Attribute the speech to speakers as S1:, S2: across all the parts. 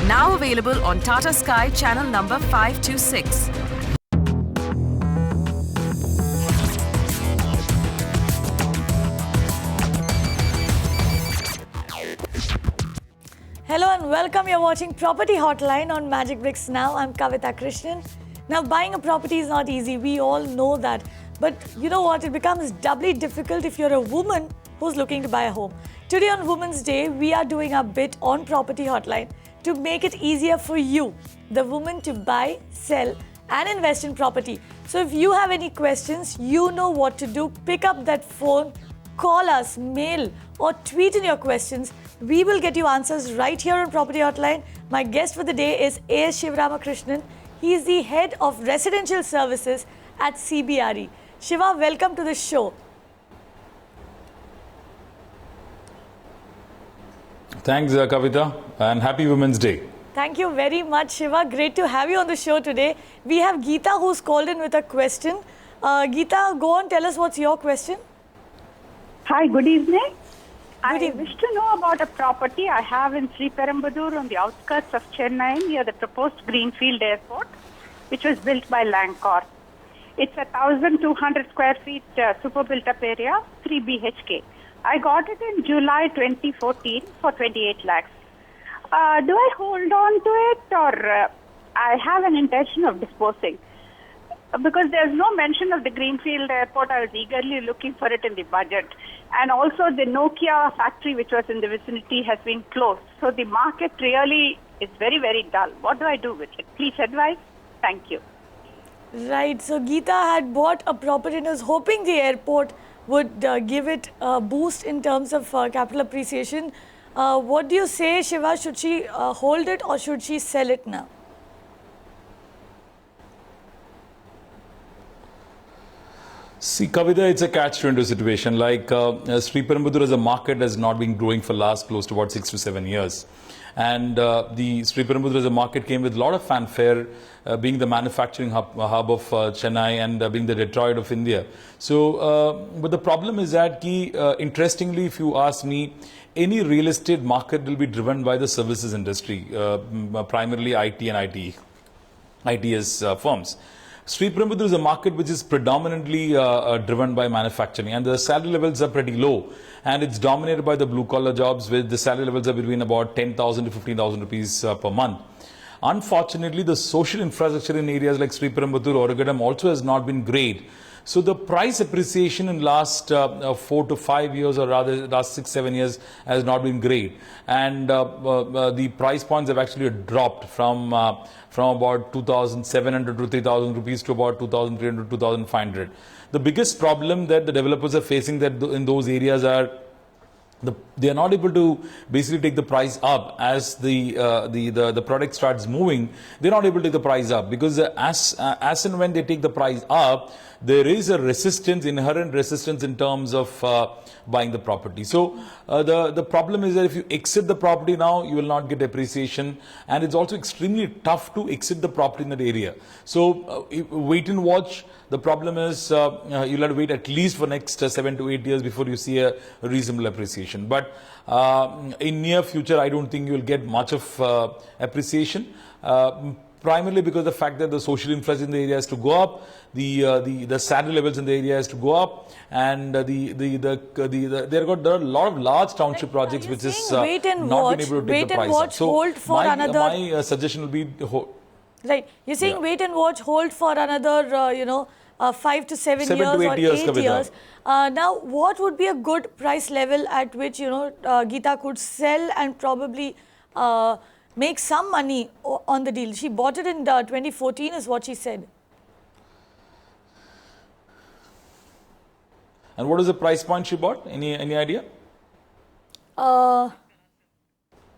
S1: Now available on Tata Sky channel number 526.
S2: Hello and welcome. You're watching Property Hotline on Magicbricks Now. I'm Krishnan. Now, buying a property is not easy. We all know that. But you know what? It becomes doubly difficult if you're a woman who's looking to buy a home. Today on Women's Day, we are doing a bit on Property Hotline to make it easier for you, the woman, to buy, sell and invest in property. So if you have any questions, you know what to do. Pick up that phone, call us, mail or tweet in your questions. We will get you answers right here on Property Hotline. My guest for the day is AS Sivaramakrishnan. He is the head of residential services at CBRE. Shiva, welcome to the show.
S3: Thanks, Kavita, and happy Women's Day.
S2: Thank you very much, Shiva. Great to have you on the show today. We have Geeta who's called in with a question. Geeta, go on, tell us what's your question.
S4: Hi, good evening. I wish to know about a property I have in Sriperumbudur on the outskirts of Chennai near the proposed Greenfield Airport, which was built by Langcorp. It's a 1,200 square feet super built-up area, 3 BHK. I got it in July 2014 for 28 lakhs. Do I hold on to it or I have an intention of disposing? Because there's no mention of the Greenfield Airport, I was eagerly looking for it in the budget. And also the Nokia factory which was in the vicinity has been closed. So the market really is very, very dull. What do I do with it? Please advise. Thank you.
S2: Right. So Geeta had bought a property and was hoping the airport would give it a boost in terms of capital appreciation. What do you say, Shiva? Should she hold it or should she sell it now?
S3: See, Kavita, it's a catch-22 situation. Like Sriperumbudur as a market has not been growing for last close to about 6 to 7 years. And the Sriperumbudur as a market came with a lot of fanfare, being the manufacturing hub of Chennai and being the Detroit of India. So, but the problem is that, interestingly, if you ask me, any real estate market will be driven by the services industry, primarily IT and ITS firms. Sriperumbudur is a market which is predominantly driven by manufacturing, and the salary levels are pretty low, and it's dominated by the blue-collar jobs, where the salary levels are between about 10,000 to 15,000 rupees per month. Unfortunately, the social infrastructure in areas like Sriperumbudur, Oragadam also has not been great. So the price appreciation in last 4 to 5 years, or rather last 6, 7 years, has not been great. And the price points have actually dropped from about 2,700 to 3,000 rupees to about 2,300 to 2,500. The biggest problem that the developers are facing that in those areas are they are not able to basically take the price up as the product starts moving. They're not able to take the price up because as and when they take the price up, there is a resistance, inherent resistance in terms of buying the property. So the problem is that if you exit the property now, you will not get appreciation, and it's also extremely tough to exit the property in that area. So wait and watch. The problem is you'll have to wait at least for next 7 to 8 years before you see a reasonable appreciation. But in near future, I don't think you'll get much of appreciation. Primarily because of the fact that the social infrastructure in the area has to go up, the salary levels in the area has to go up, and there are a lot of large township projects which is not been able to take the price up. So my suggestion will be
S2: right. You're saying wait and watch, hold for another 5 to 7 years
S3: to 8 years,
S2: or 8 years. Now, what would be a good price level at which Geeta could sell and probably make some money on the deal? She bought it in 2014 is what she said.
S3: And what is the price point she bought? Any idea?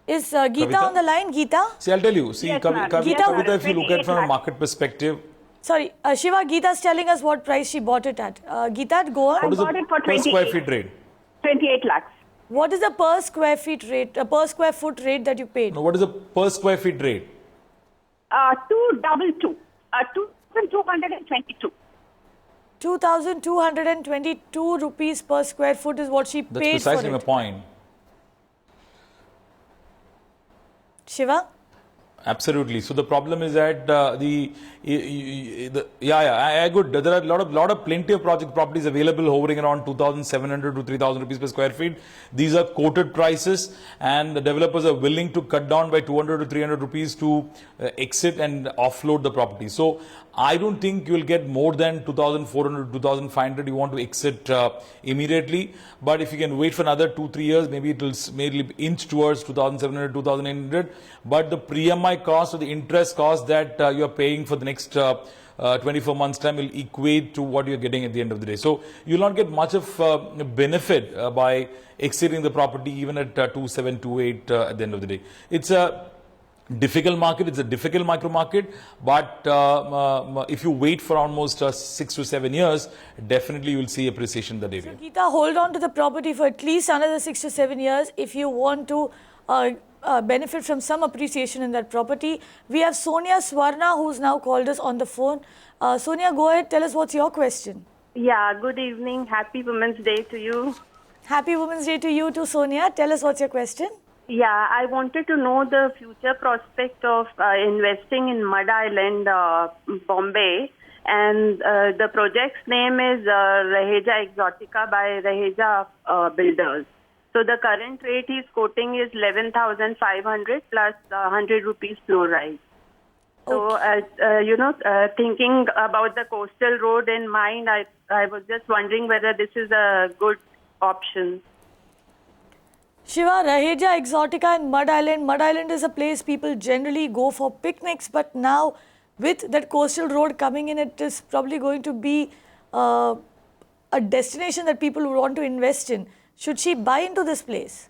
S2: Is Geeta on the line? Geeta?
S3: See, I'll tell you. See,
S4: Yes,
S3: Kavita, if you look at it from a market perspective.
S2: Sorry, Shiva, Geeta's telling us what price she bought it at. Geeta, go on.
S3: What is the per square feet rate?
S4: 28 lakhs.
S2: What is the per square feet rate, per square foot rate that you paid?
S3: No, what is the per square feet rate?
S4: 222. 2,222.
S2: 2,222 rupees per square foot is what she paid for it.
S3: That's precisely my point.
S2: Shiva?
S3: Absolutely. So the problem is that I agree. There are plenty of properties available hovering around 2,700 to 3,000 rupees per square feet. These are quoted prices, and the developers are willing to cut down by 200 to 300 rupees to exit and offload the property. So I don't think you will get more than 2,400 to 2,500. You want to exit immediately, but if you can wait for another 2-3 years, maybe it will inch towards 2,700, 2,800. But the pre-MI cost or the interest cost that you are paying for the next 24 months time will equate to what you're getting at the end of the day. So you'll not get much of benefit by exiting the property even at 2.7, 2.8 at the end of the day. It's a difficult market, it's a difficult micro market, but if you wait for almost 6 to 7 years, definitely you will see appreciation in that area.
S2: So Geeta, hold on to the property for at least another 6 to 7 years if you want to benefit from some appreciation in that property. We have Sonia Swarna, who's now called us on the phone. Sonia, go ahead, tell us what's your question.
S5: Yeah, good evening. Happy Women's Day to you.
S2: Happy Women's Day to you too, Sonia. Tell us what's your question.
S5: Yeah, I wanted to know the future prospect of investing in Mud Island, Bombay. And the project's name is Raheja Exotica by Raheja Builders. So the current rate he's quoting is 11,500 plus 100 rupees floor rise. So, thinking about the coastal road in mind, I was just wondering whether this is a good option.
S2: Shiva, Raheja Exotica and Mud Island. Mud Island is a place people generally go for picnics, but now with that coastal road coming in, it is probably going to be a destination that people would want to invest in. Should she buy into this place?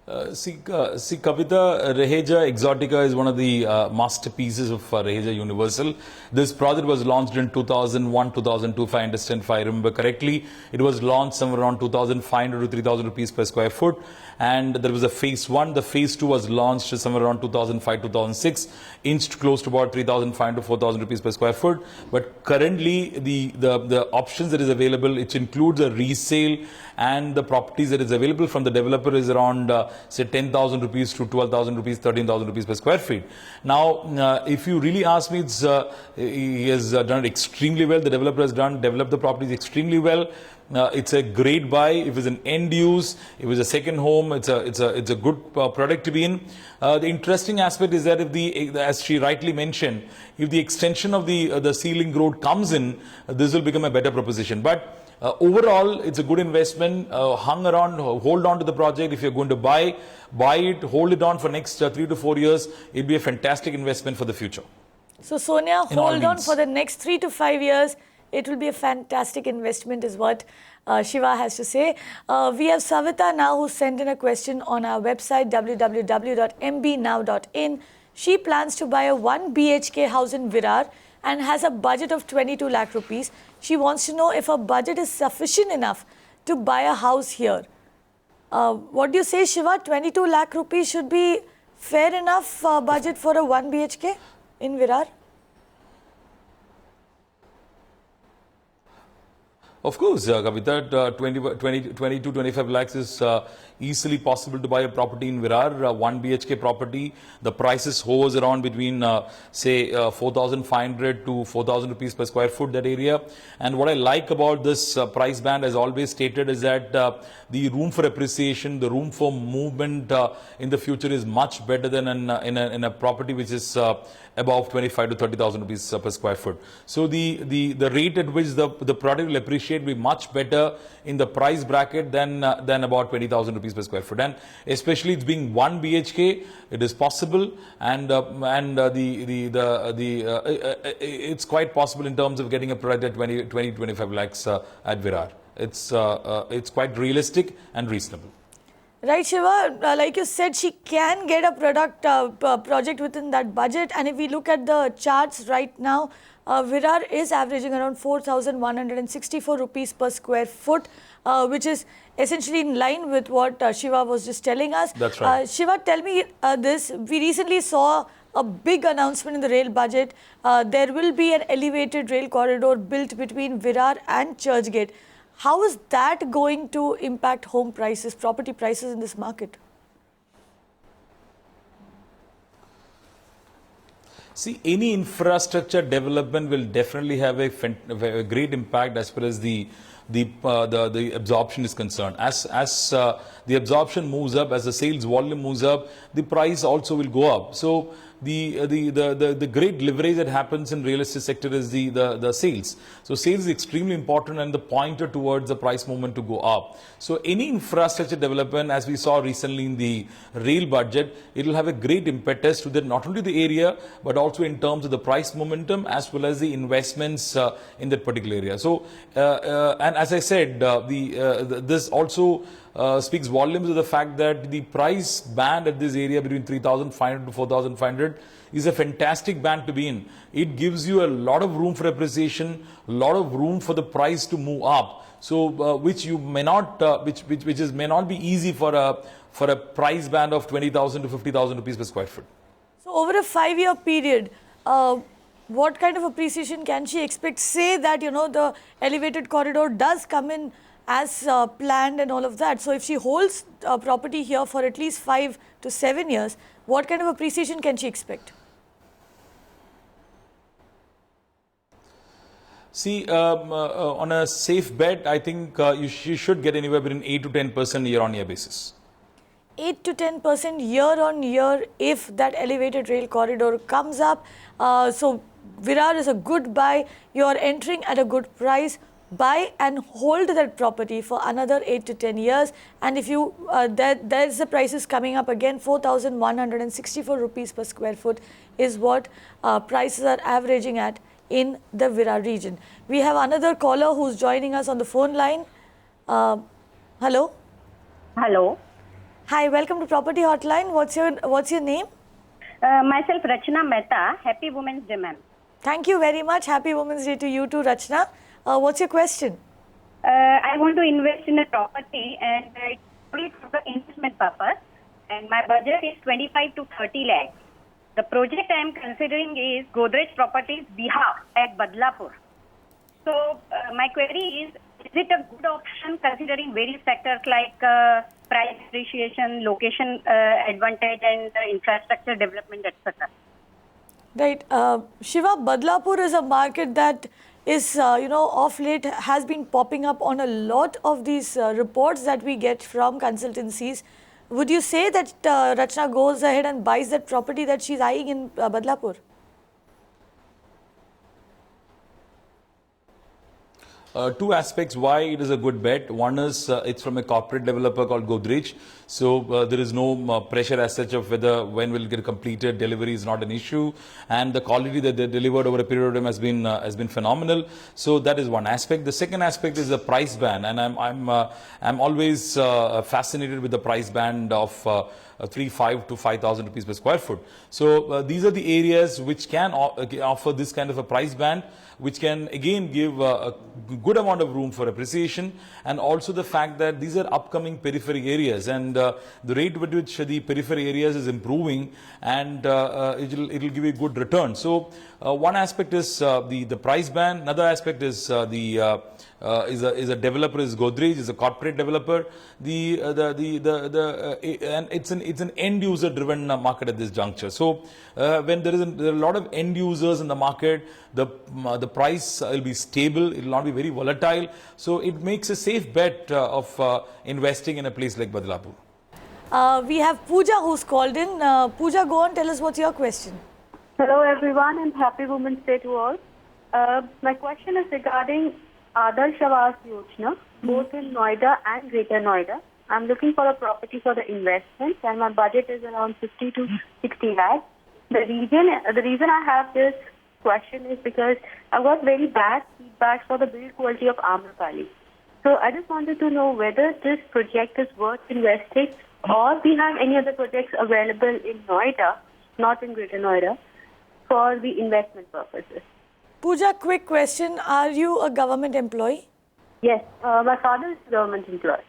S3: Kavita, Raheja Exotica is one of the masterpieces of Raheja Universal. This project was launched in 2001, 2002, if I understand, if I remember correctly. It was launched somewhere around 2,500 to 3,000 rupees per square foot. And there was a phase 1. The phase 2 was launched somewhere around 2005, 2006, inched close to about 3,500 to 4,000 rupees per square foot. But currently, the options that is available, which includes a resale and the properties that is available from the developer is around say 10,000 rupees to 12,000 rupees, 13,000 rupees per square feet. Now, if you really ask me, he has done it extremely well. The developer has developed the properties extremely well. It's a great buy. If it's an end use, if it's a second home, it's a good product to be in. The interesting aspect is that as she rightly mentioned, if the extension of the ceiling road comes in, this will become a better proposition. But overall, it's a good investment. Hold on to the project. If you're going to buy it, hold it on for next 3 to 4 years. It'll be a fantastic investment for the future.
S2: So Sonia, hold on for the next 3 to 5 years. It will be a fantastic investment is what Shiva has to say. We have Savita now who sent in a question on our website www.mbnow.in. She plans to buy a 1 BHK house in Virar and has a budget of 22 lakh rupees. She wants to know if her budget is sufficient enough to buy a house here. What do you say, Shiva? 22 lakh rupees should be fair enough budget for a 1 BHK in Virar?
S3: Of course, Kavita, 20 to 25 lakhs is easily possible to buy a property in Virar, 1 BHK property. The prices hovers around between, say, 4,500 to 4,000 rupees per square foot, that area. And what I like about this price band, as always stated, is that the room for appreciation, the room for movement in the future is much better than in a property which is above 25 to 30,000 rupees per square foot. So the rate at which the product will appreciate will be much better in the price bracket than about 20,000 rupees per square foot. And especially it's being 1 BHK, it is possible, and it's quite possible in terms of getting a product at 25 lakhs at Virar. It's quite realistic and reasonable.
S2: Right, Shiva, like you said, she can get a project within that budget. And if we look at the charts right now, Virar is averaging around 4,164 rupees per square foot, which is essentially in line with what Shiva was just telling us.
S3: That's right.
S2: Shiva, tell me this. We recently saw a big announcement in the rail budget. There will be an elevated rail corridor built between Virar and Churchgate. How is that going to impact home prices, property prices in this market?
S3: See, any infrastructure development will definitely have a great impact as far as the absorption is concerned. As the absorption moves up, as the sales volume moves up, the price also will go up. So the great leverage that happens in real estate sector is the sales. So sales is extremely important and the pointer towards the price movement to go up. So any infrastructure development, as we saw recently in the rail budget, it will have a great impetus to not only the area but also in terms of the price momentum as well as the investments in that particular area. So and as I said, this also speaks volumes of the fact that the price band at this area between 3,500 to 4,500 is a fantastic band to be in. It gives you a lot of room for appreciation, a lot of room for the price to move up. So which you may not, may not be easy for a price band of 20,000 to 50,000 rupees per square foot.
S2: So over a 5-year period, what kind of appreciation can she expect? Say that, the elevated corridor does come in as planned and all of that. So if she holds property here for at least 5 to 7 years, what kind of appreciation can she expect?
S3: See, on a safe bet, I think she should get anywhere between 8 to 10% year-on-year basis.
S2: 8 to 10% year-on-year if that elevated rail corridor comes up. So Virar is a good buy. You are entering at a good price. Buy and hold that property for another 8 to 10 years. And if you, there's the prices coming up again, 4,164 rupees per square foot is what prices are averaging at in the Virar region. We have another caller who's joining us on the phone line. Hello.
S6: Hello.
S2: Hi, welcome to Property Hotline. What's your name?
S6: Myself Rachna Mehta. Happy Women's Day, ma'am.
S2: Thank you very much. Happy Women's Day to you too, Rachna. What's your question?
S6: I want to invest in a property and it's only for the investment purpose. And my budget is 25 to 30 lakhs. The project I am considering is Godrej Properties Bihar at Badlapur. So my query is it a good option considering various factors like price appreciation, location advantage and infrastructure development, etc.?
S2: Right. Shiva, Badlapur is a market that is, of late has been popping up on a lot of these reports that we get from consultancies. Would you say that Rachna goes ahead and buys that property that she's eyeing in Badlapur?
S3: Two aspects why it is a good bet. One is it's from a corporate developer called Godrej. So there is no pressure as such of when will it get completed. Delivery is not an issue, and the quality that they delivered over a period of time has been phenomenal. So that is one aspect. The second aspect is the price band, and I'm always fascinated with the price band of 3,500 to 5,000 rupees per square foot. So these are the areas which can offer this kind of a price band, which can again give a good amount of room for appreciation, and also the fact that these are upcoming periphery areas, and the rate with which the periphery areas is improving, and it'll give you a good return. So one aspect is the price band. Another aspect is is a developer, is Godrej, is a corporate developer. And it's an end user driven market at this juncture. So when there are a lot of end users in the market, the price will be stable. It will not be very volatile. So it makes a safe bet of investing in a place like Badlapur.
S2: We have Pooja who's called in. Pooja, go on, tell us what's your question.
S7: Hello everyone and happy Women's Day to all. My question is regarding Adarsh Awas Yojana, both in Noida and Greater Noida. I'm looking for a property for the investment and my budget is around 50 to 60 lakhs. The reason I have this question is because I got very bad feedback for the build quality of Amrapali. So I just wanted to know whether this project is worth investing or we have any other projects available in Noida, not in Greater Noida, for the investment purposes.
S2: Pooja, quick question. Are you a government employee?
S7: Yes, my father is a government employee.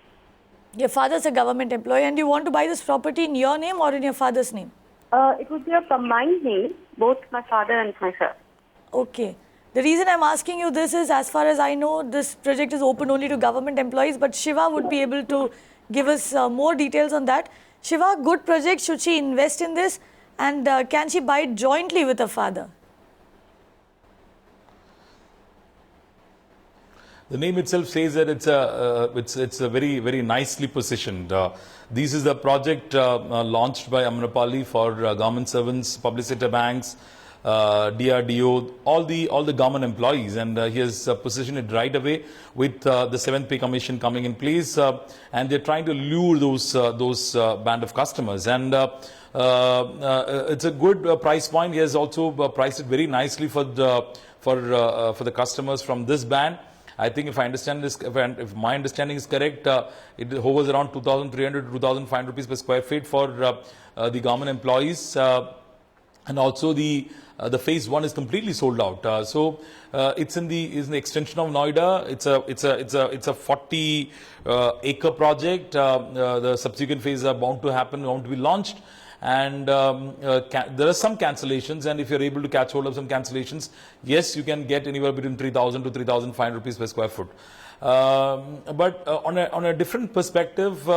S2: Your father's a government employee and you want to buy this property in your name or in your father's name?
S7: It would be a combined name, both my father and myself.
S2: Okay. The reason I'm asking you this is, as far as I know, this project is open only to government employees, but Shiva would be able to give us more details on that. Shiva, good project. Should she invest in this? And can she buy it jointly with her father?
S3: The name itself says that it's a very nicely positioned. This is the project launched by Amrapali for government servants, public sector banks, DRDO, all the government employees, and he has positioned it right away with the 7th pay commission coming in place, and they're trying to lure those band of customers, and it's a good price point. He has also priced it very nicely for the customers from this band. I think if I understand this, if my understanding is correct, it hovers around 2,300 to 2,500 rupees per square feet for the government employees, and also the phase 1 is completely sold out. So it's in the extension of Noida. It's a 40 acre project. The subsequent phases are bound to be launched. And there are some cancellations, and if you're able to catch hold of some cancellations, yes, you can get anywhere between 3,000 to 3,500 rupees per square foot. But on a different perspective,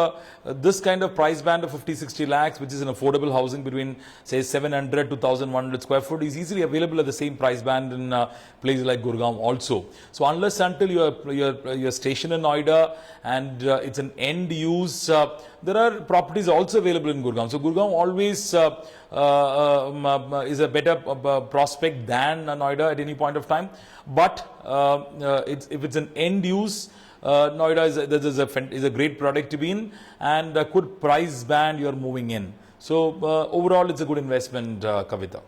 S3: this kind of price band of 50-60 lakhs, which is an affordable housing between say 700 to 1,100 square foot, is easily available at the same price band in places like Gurgaon also. So unless until you're stationed in Noida and it's an end use, there are properties also available in Gurgaon. So Gurgaon always is a better prospect than Noida at any point of time. But if it's an end use, Noida is a great product to be in, and a good price band you're moving in. So overall, it's a good investment, Kavita.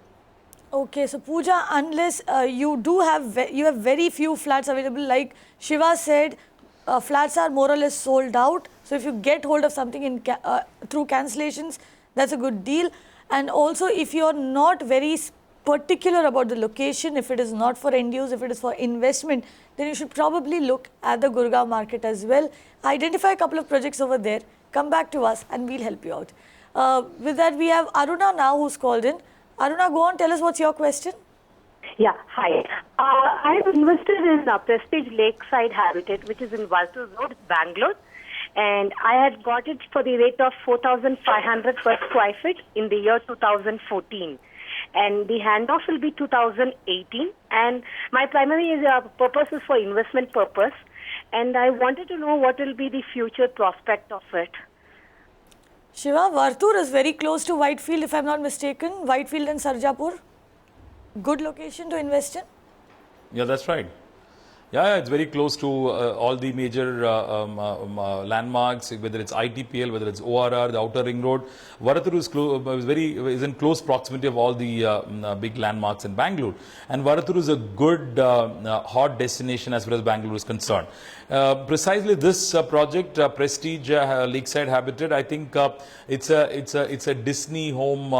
S2: Okay, so Pooja, unless you have very few flats available, like Shiva said, flats are more or less sold out. So if you get hold of something through cancellations, that's a good deal. And also, if you're not very particular about the location, if it is not for end use, if it is for investment, then you should probably look at the Gurgaon market as well. Identify a couple of projects over there, come back to us and we'll help you out. With that, we have Aruna now who's called in. Aruna, go on, tell us what's your question.
S8: Yeah, hi. I've invested in Prestige Lakeside Habitat, which is in Valtur Road, Bangalore. And I had got it for the rate of 4,500 per square feet in the year 2014. And the handoff will be 2018. And my primary purpose is for investment purpose. And I wanted to know what will be the future prospect of it.
S2: Shiva, Vartur is very close to Whitefield, if I'm not mistaken. Whitefield and Sarjapur. Good location to invest in?
S3: Yeah, that's right. Yeah, it's very close to all the major landmarks, whether it's ITPL, whether it's ORR, the Outer Ring Road. Varaturu is in close proximity of all the big landmarks in Bangalore. And Varaturu is a good hot destination as far as Bangalore is concerned. Precisely this project, Prestige Lakeside Habitat, I think it's a Disney home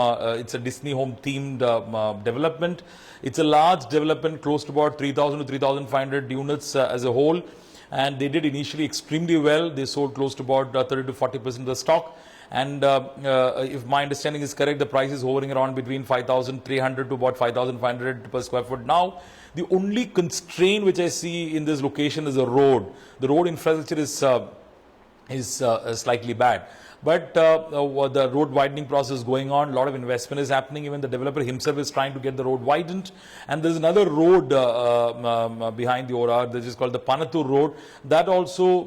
S3: themed development. It's a large development, close to about 3,000 to 3,500 units as a whole, and they did initially extremely well. They sold close to about 30 to 40% of the stock, and if my understanding is correct, the price is hovering around between 5,300 to about 5,500 per square foot now. The only constraint which I see in this location is the road. The road infrastructure is slightly bad. But the road widening process is going on. A lot of investment is happening. Even the developer himself is trying to get the road widened. And there's another road behind the ORR, which is called the Panatur Road. That also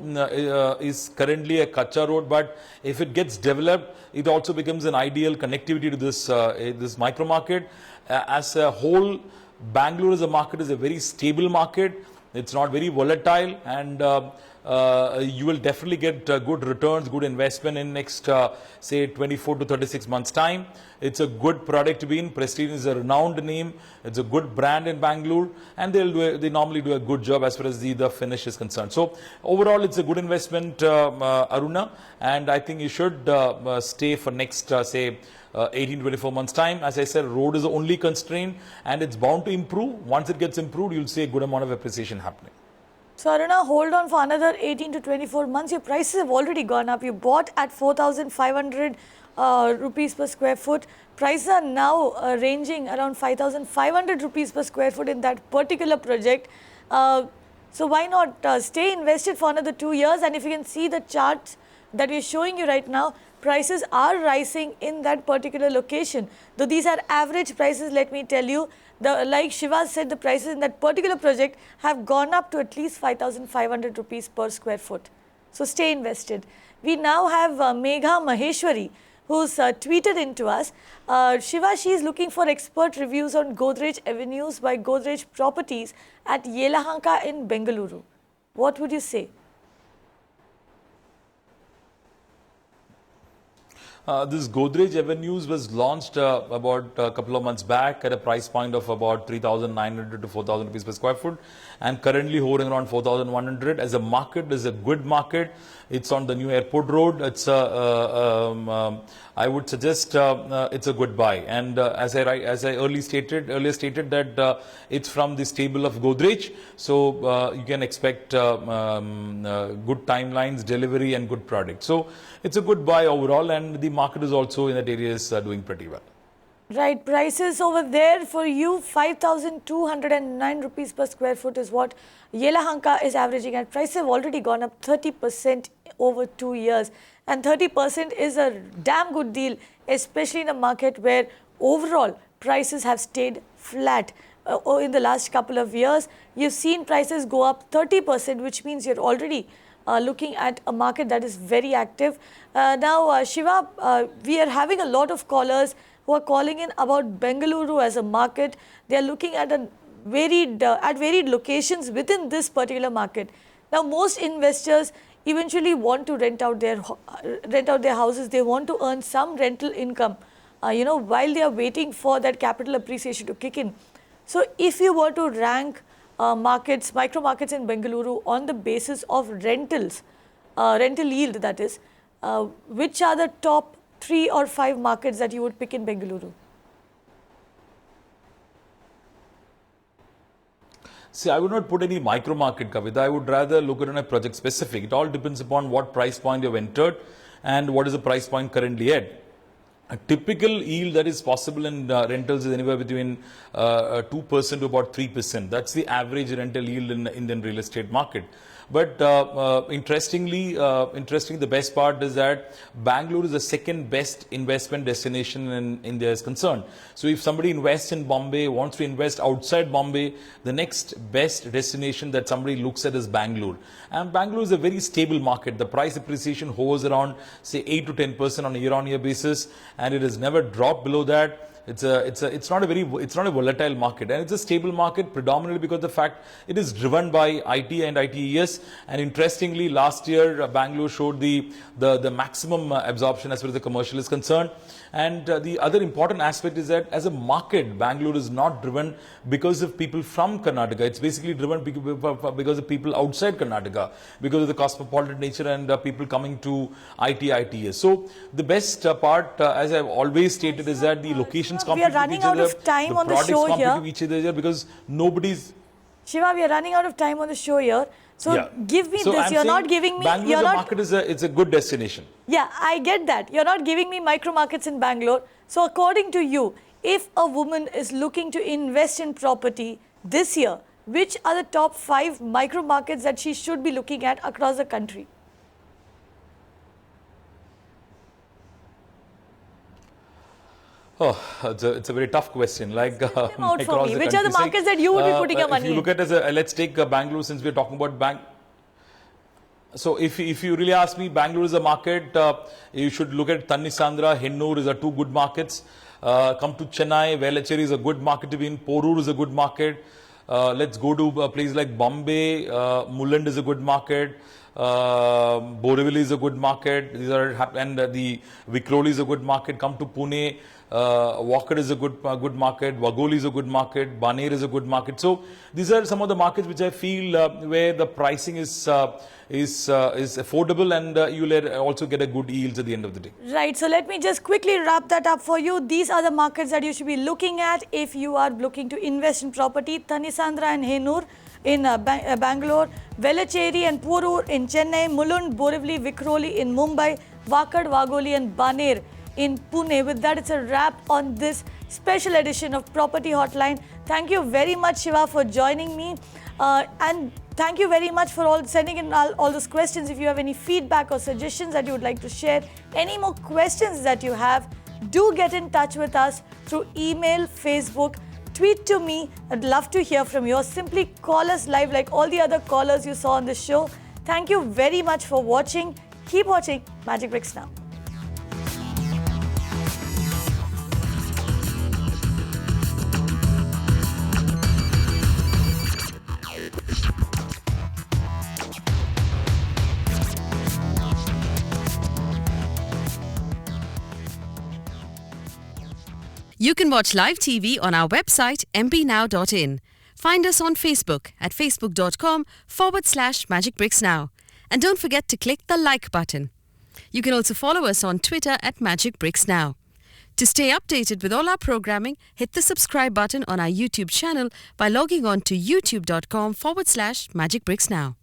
S3: is currently a Kacha road. But if it gets developed, it also becomes an ideal connectivity to this micro market. As a whole, Bangalore as a market is a very stable market. It's not very volatile, and you will definitely get good returns, good investment in next, say, 24 to 36 months' time. It's a good product to be in. Prestige is a renowned name. It's a good brand in Bangalore, and they normally do a good job as far as the finish is concerned. So overall, it's a good investment, Aruna, and I think you should stay for next, say, 18 to 24 months' time. As I said, road is the only constraint, and it's bound to improve. Once it gets improved, you'll see a good amount of appreciation happening.
S2: So Aruna, hold on for another 18 to 24 months. Your prices have already gone up. You bought at 4,500 rupees per square foot. Prices are now ranging around 5,500 rupees per square foot in that particular project. So why not stay invested for another 2 years? And if you can see the charts that we're showing you right now, prices are rising in that particular location. Though these are average prices, let me tell you, like Shiva said, the prices in that particular project have gone up to at least 5,500 rupees per square foot. So stay invested. We now have Megha Maheshwari, who's tweeted into us. Shiva, she is looking for expert reviews on Godrej Avenues by Godrej Properties at Yelahanka in Bengaluru. What would you say?
S3: This Godrej Avenues was launched about a couple of months back at a price point of about 3,900 to 4,000 rupees per square foot, and currently hovering around 4,100. As a market, is a good market. It's on the new airport road. It's I would suggest it's a good buy. And as I earlier stated that it's from the stable of Godrej, so you can expect good timelines, delivery, and good product. So it's a good buy overall, and the market is also in that area is doing pretty well.
S2: Right, prices over there for you, 5,209 rupees per square foot is what Yelahanka is averaging at. Prices have already gone up 30% over 2 years, and 30% is a damn good deal, especially in a market where overall prices have stayed flat. In the last couple of years, you've seen prices go up 30%, which means you're already looking at a market that is very active. Now, Shiva, we are having a lot of callers who are calling in about Bengaluru as a market. They are looking at varied locations within this particular market. Now, most investors eventually want to rent out their houses. They want to earn some rental income, while they are waiting for that capital appreciation to kick in. So, if you were to rank micro markets in Bengaluru on the basis of rentals, rental yield that is, which are the top 3 or 5 markets that you would pick in Bengaluru?
S3: See, I would not put any micro market, Kavita. I would rather look at it on a project specific. It all depends upon what price point you have entered and what is the price point currently at. A typical yield that is possible in rentals is anywhere between 2% to about 3%. That's the average rental yield in the Indian real estate market. But interestingly, the best part is that Bangalore is the second best investment destination in India is concerned. So if somebody invests in Bombay, wants to invest outside Bombay, the next best destination that somebody looks at is Bangalore. And Bangalore is a very stable market. The price appreciation hovers around, say, 8 to 10% on a year-on-year basis, and it has never dropped below that. It's not a volatile market, and it's a stable market predominantly because of the fact it is driven by IT and ITES. And interestingly, last year Bangalore showed the maximum absorption as far as the commercial is concerned. And the other important aspect is that as a market, Bangalore is not driven because of people from Karnataka. It's basically driven because of people outside Karnataka, because of the cosmopolitan nature and people coming to ITES. So the best part, as I've always stated, is that the locations compete with each other, the products compete with each other because nobody's...
S2: Shiva, we are running out of time on the show here. So give me this. You're not giving me...
S3: Bangalore market it's a good destination.
S2: Yeah, I get that. You're not giving me micro markets in Bangalore. So according to you, if a woman is looking to invest in property this year, which are the top 5 micro markets that she should be looking at across the country?
S3: Oh, it's a very tough question. Like
S2: Which are the markets that you would be putting your money in?
S3: If you look at let's take Bangalore, since we're talking about So if you really ask me, Bangalore is a market. You should look at Tannisandra, Hennur is 2 good markets. Come to Chennai, Velachery is a good market to be in. Porur is a good market. Let's go to a place like Bombay. Mulund is a good market. Borivali is a good market. These are and the Vikhroli is a good market. Come to Pune. Walker is a good market. Wagoli is a good market. Baner is a good market. So these are some of the markets which I feel where the pricing is affordable, and you'll also get a good yields at the end of the day.
S2: Right. So let me just quickly wrap that up for you. These are the markets that you should be looking at if you are looking to invest in property: Tannisandra and Hennur. in Bangalore, Velachery and Porur in Chennai, Mulund, Borivali, Vikhroli in Mumbai, Vakad, Vagoli and Baner in Pune. With that, it's a wrap on this special edition of Property Hotline. Thank you very much, Shiva, for joining me. And thank you very much for sending in all those questions. If you have any feedback or suggestions that you would like to share, any more questions that you have, do get in touch with us through email, Facebook, tweet to me. I'd love to hear from you. Or simply call us live like all the other callers you saw on the show. Thank you very much for watching. Keep watching Magicbricks Now.
S1: You can watch live TV on our website mpnow.in. Find us on Facebook at facebook.com/Magicbricks Now. And don't forget to click the like button. You can also follow us on Twitter at Magicbricks Now. To stay updated with all our programming, hit the subscribe button on our YouTube channel by logging on to youtube.com/Magicbricks Now.